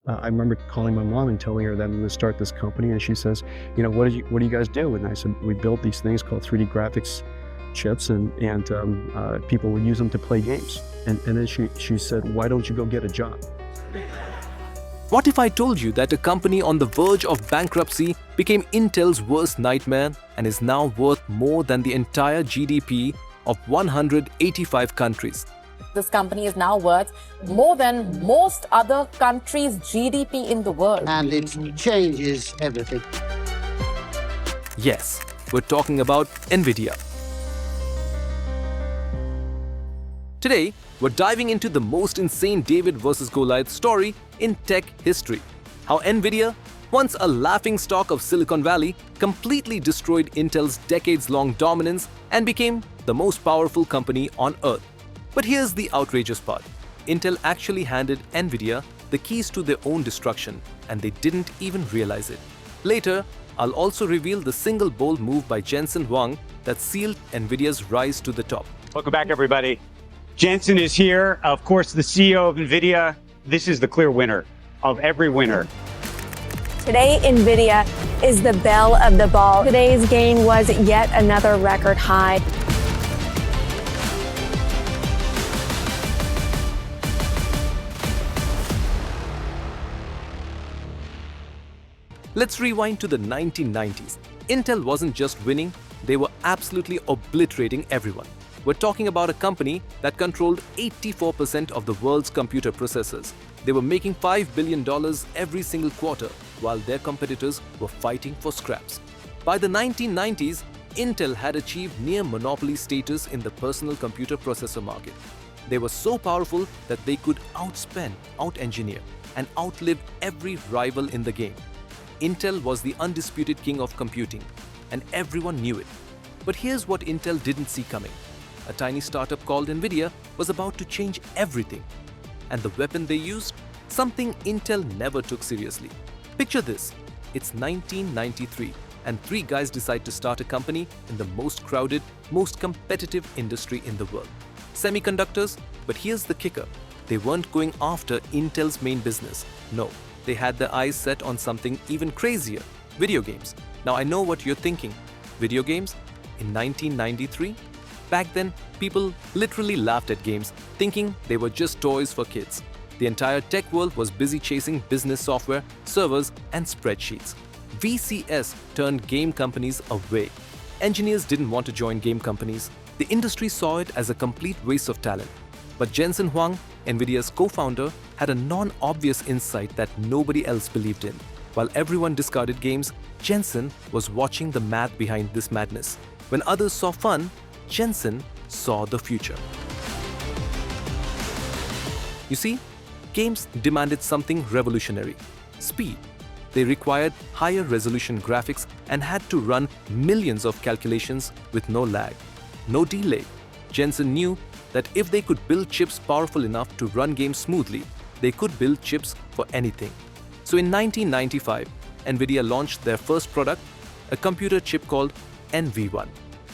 I remember calling my mom and telling her that I'm going to start this company, and she says, what do you guys do? And I said, we build these things called 3D graphics chips, and people would use them to play games. And then she said, why don't you go get a job? What if I told you that a company on the verge of bankruptcy became Intel's worst nightmare and is now worth more than the entire GDP of 185 countries? This company is now worth more than most other countries' GDP in the world. And it changes everything. Yes, we're talking about Nvidia. Today, we're diving into the most insane David versus Goliath story in tech history. How Nvidia, once a laughingstock of Silicon Valley, completely destroyed Intel's decades-long dominance and became the most powerful company on Earth. But here's the outrageous part. Intel actually handed Nvidia the keys to their own destruction, and they didn't even realize it. Later, I'll also reveal the single bold move by Jensen Huang that sealed Nvidia's rise to the top. Welcome back, everybody. Jensen is here, of course, the CEO of Nvidia. This is the clear winner of every winner. Today, Nvidia is the belle of the ball. Today's gain was yet another record high. Let's rewind to the 1990s. Intel wasn't just winning, they were absolutely obliterating everyone. We're talking about a company that controlled 84% of the world's computer processors. They were making $5 billion every single quarter, while their competitors were fighting for scraps. By the 1990s, Intel had achieved near monopoly status in the personal computer processor market. They were so powerful that they could outspend, out-engineer, and outlive every rival in the game. Intel was the undisputed king of computing, and everyone knew it. But here's what Intel didn't see coming. A tiny startup called Nvidia was about to change everything. And the weapon they used? Something Intel never took seriously. Picture this. It's 1993, and three guys decide to start a company in the most crowded, most competitive industry in the world. Semiconductors. But here's the kicker. They weren't going after Intel's main business. No. They had their eyes set on something even crazier, video games. Now I know what you're thinking. Video games? In 1993? Back then, people literally laughed at games, thinking they were just toys for kids. The entire tech world was busy chasing business software, servers, and spreadsheets. VCS turned game companies away. Engineers didn't want to join game companies. The industry saw it as a complete waste of talent. But Jensen Huang, Nvidia's co-founder, had a non-obvious insight that nobody else believed in. While everyone discarded games, Jensen was watching the math behind this madness. When others saw fun, Jensen saw the future. You see, games demanded something revolutionary: speed. They required higher resolution graphics and had to run millions of calculations with no lag, no delay. Jensen knew that if they could build chips powerful enough to run games smoothly, they could build chips for anything. So in 1995, Nvidia launched their first product, a computer chip called NV1.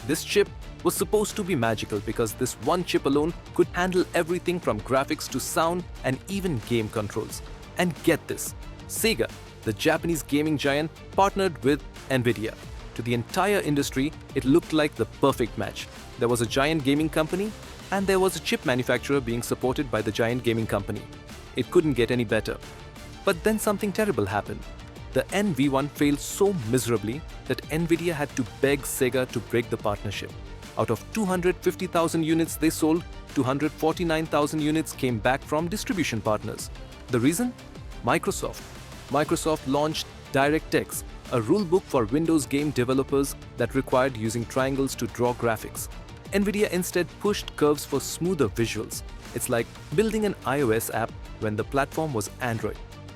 This chip was supposed to be magical because this one chip alone could handle everything from graphics to sound and even game controls. And get this, Sega, the Japanese gaming giant, partnered with Nvidia. To the entire industry, it looked like the perfect match. There was a giant gaming company, and there was a chip manufacturer being supported by the giant gaming company. It couldn't get any better. But then something terrible happened. The NV1 failed so miserably that Nvidia had to beg Sega to break the partnership. Out of 250,000 units they sold, 249,000 units came back from distribution partners. The reason? Microsoft. Microsoft launched DirectX, a rulebook for Windows game developers that required using triangles to draw graphics. Nvidia instead pushed curves for smoother visuals. It's like building an iOS app when the platform was Android.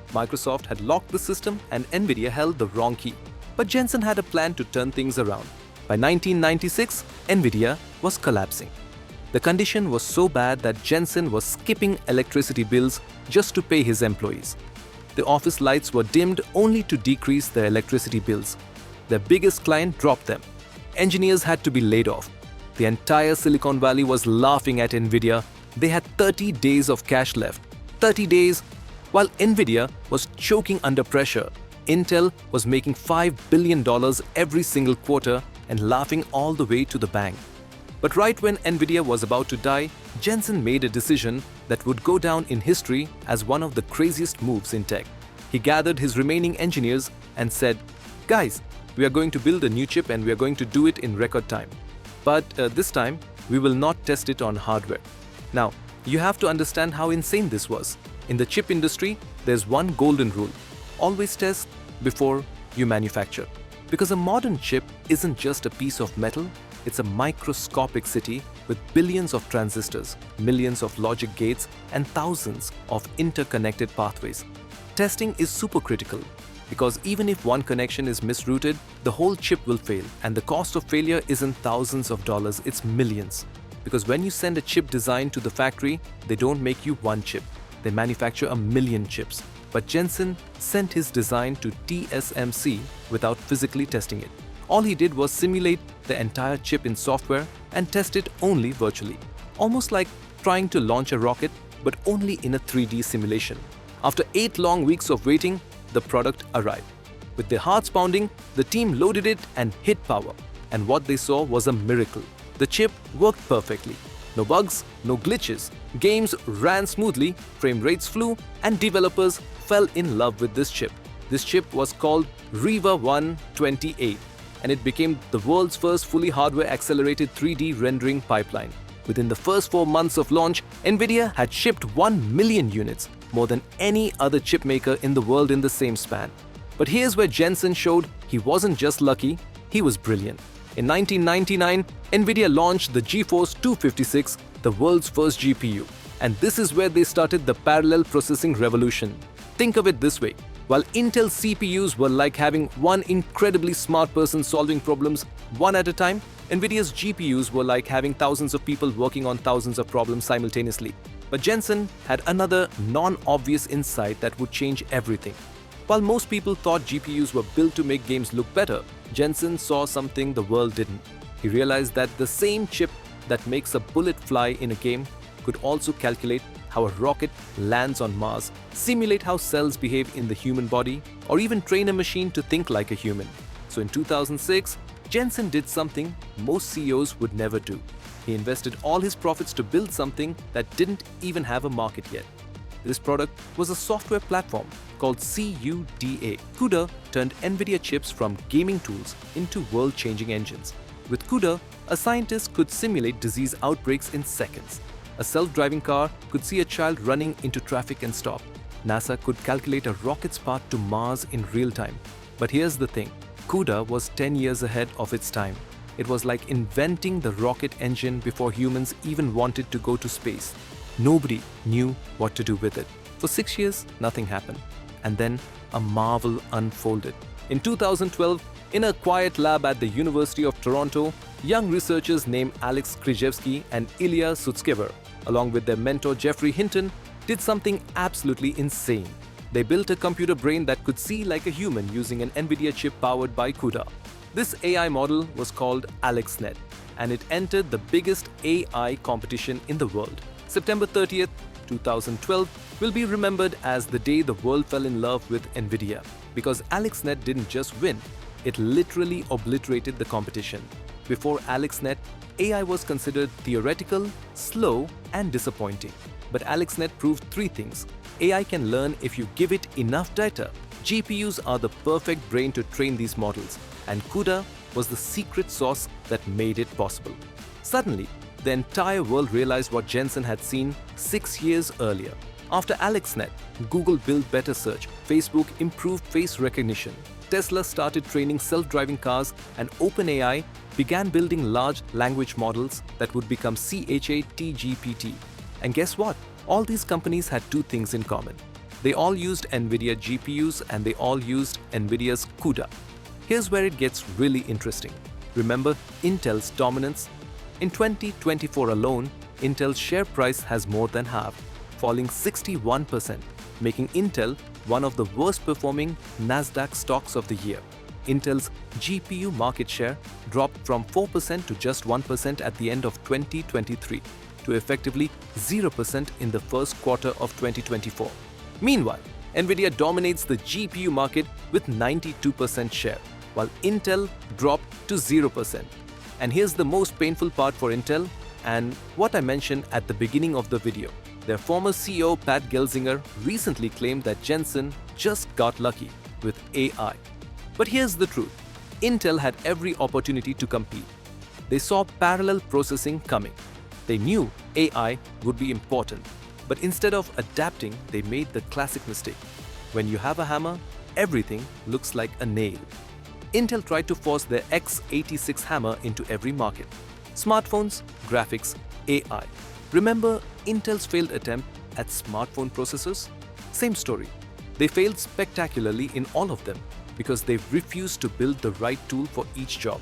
Microsoft had locked the system and Nvidia held the wrong key. But Jensen had a plan to turn things around. By 1996, Nvidia was collapsing. The condition was so bad that Jensen was skipping electricity bills just to pay his employees. The office lights were dimmed only to decrease their electricity bills. Their biggest client dropped them. Engineers had to be laid off. The entire Silicon Valley was laughing at Nvidia. They had 30 days of cash left. 30 days, While Nvidia was choking under pressure, Intel was making $5 billion every single quarter and laughing all the way to the bank. But right when Nvidia was about to die, Jensen made a decision that would go down in history as one of the craziest moves in tech. He gathered his remaining engineers and said, "Guys, we are going to build a new chip and we are going to do it in record time. But this time, we will not test it on hardware." Now, you have to understand how insane this was. In the chip industry, there's one golden rule: always test before you manufacture. Because a modern chip isn't just a piece of metal, it's a microscopic city with billions of transistors, millions of logic gates, and thousands of interconnected pathways. Testing is super critical because even if one connection is misrouted, the whole chip will fail, and the cost of failure isn't thousands of dollars, it's millions. Because when you send a chip design to the factory, they don't make you one chip, they manufacture a million chips. But Jensen sent his design to TSMC without physically testing it. All he did was simulate the entire chip in software and test it only virtually. Almost like trying to launch a rocket, but only in a 3D simulation. After 8 long weeks of waiting, the product arrived. With their hearts pounding, the team loaded it and hit power. And what they saw was a miracle. The chip worked perfectly. No bugs, no glitches. Games ran smoothly, frame rates flew, and developers fell in love with this chip. This chip was called RIVA 128, and it became the world's first fully hardware-accelerated 3D rendering pipeline. Within the first 4 months of launch, Nvidia had shipped 1 million units, more than any other chip maker in the world in the same span. But here's where Jensen showed he wasn't just lucky, he was brilliant. In 1999, Nvidia launched the GeForce 256, the world's first GPU. And this is where they started the parallel processing revolution. Think of it this way. While Intel CPUs were like having one incredibly smart person solving problems one at a time, Nvidia's GPUs were like having thousands of people working on thousands of problems simultaneously. But Jensen had another non-obvious insight that would change everything. While most people thought GPUs were built to make games look better, Jensen saw something the world didn't. He realized that the same chip that makes a bullet fly in a game could also calculate how a rocket lands on Mars, simulate how cells behave in the human body, or even train a machine to think like a human. So in 2006, Jensen did something most CEOs would never do. He invested all his profits to build something that didn't even have a market yet. This product was a software platform called CUDA. CUDA turned Nvidia chips from gaming tools into world-changing engines. With CUDA, a scientist could simulate disease outbreaks in seconds. A self-driving car could see a child running into traffic and stop. NASA could calculate a rocket's path to Mars in real time. But here's the thing, CUDA was 10 years ahead of its time. It was like inventing the rocket engine before humans even wanted to go to space. Nobody knew what to do with it. For 6 years, nothing happened. And then a marvel unfolded. In 2012, in a quiet lab at the University of Toronto, young researchers named Alex Krzyzewski and Ilya Sutskever, along with their mentor Jeffrey Hinton, did something absolutely insane. They built a computer brain that could see like a human using an Nvidia chip powered by CUDA. This AI model was called AlexNet, and it entered the biggest AI competition in the world. September 30th, 2012 will be remembered as the day the world fell in love with Nvidia, because AlexNet didn't just win, it literally obliterated the competition. Before AlexNet, AI was considered theoretical, slow, and disappointing. But AlexNet proved 3 things. AI can learn if you give it enough data. GPUs are the perfect brain to train these models, and CUDA was the secret sauce that made it possible. Suddenly, the entire world realized what Jensen had seen 6 years earlier. After AlexNet, Google built better search, Facebook improved face recognition, Tesla started training self-driving cars, and OpenAI began building large language models that would become ChatGPT. And guess what? All these companies had 2 things in common. They all used Nvidia GPUs and they all used Nvidia's CUDA. Here's where it gets really interesting. Remember Intel's dominance? In 2024 alone, Intel's share price has more than halved, falling 61%, making Intel one of the worst performing Nasdaq stocks of the year. Intel's GPU market share dropped from 4% to just 1% at the end of 2023 to effectively 0% in the first quarter of 2024. Meanwhile, Nvidia dominates the GPU market with 92% share, while Intel dropped to 0%. And here's the most painful part for Intel, and what I mentioned at the beginning of the video. Their former CEO Pat Gelsinger recently claimed that Jensen just got lucky with AI. But here's the truth. Intel had every opportunity to compete. They saw parallel processing coming. They knew AI would be important. But instead of adapting, they made the classic mistake. When you have a hammer, everything looks like a nail. Intel tried to force their x86 hammer into every market. Smartphones, graphics, AI. Remember Intel's failed attempt at smartphone processors? Same story. They failed spectacularly in all of them because they refused to build the right tool for each job.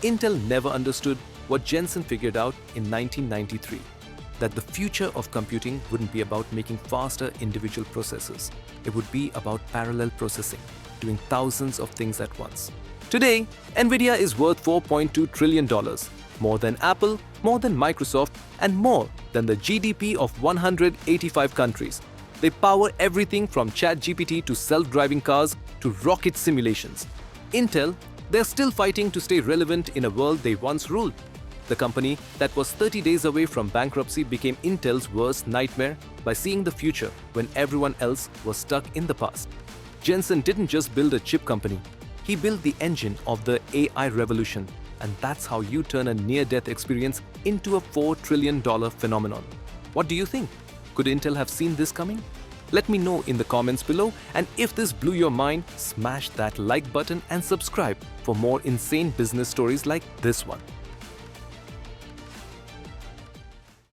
Intel never understood what Jensen figured out in 1993, that the future of computing wouldn't be about making faster individual processors. It would be about parallel processing, doing thousands of things at once. Today, Nvidia is worth $4.2 trillion, more than Apple, more than Microsoft, and more than the GDP of 185 countries. They power everything from ChatGPT to self-driving cars to rocket simulations. Intel, they're still fighting to stay relevant in a world they once ruled. The company that was 30 days away from bankruptcy became Intel's worst nightmare by seeing the future when everyone else was stuck in the past. Jensen didn't just build a chip company, he built the engine of the AI revolution, and that's how you turn a near-death experience into a $4 trillion phenomenon. What do you think? Could Intel have seen this coming? Let me know in the comments below, and if this blew your mind, smash that like button and subscribe for more insane business stories like this one.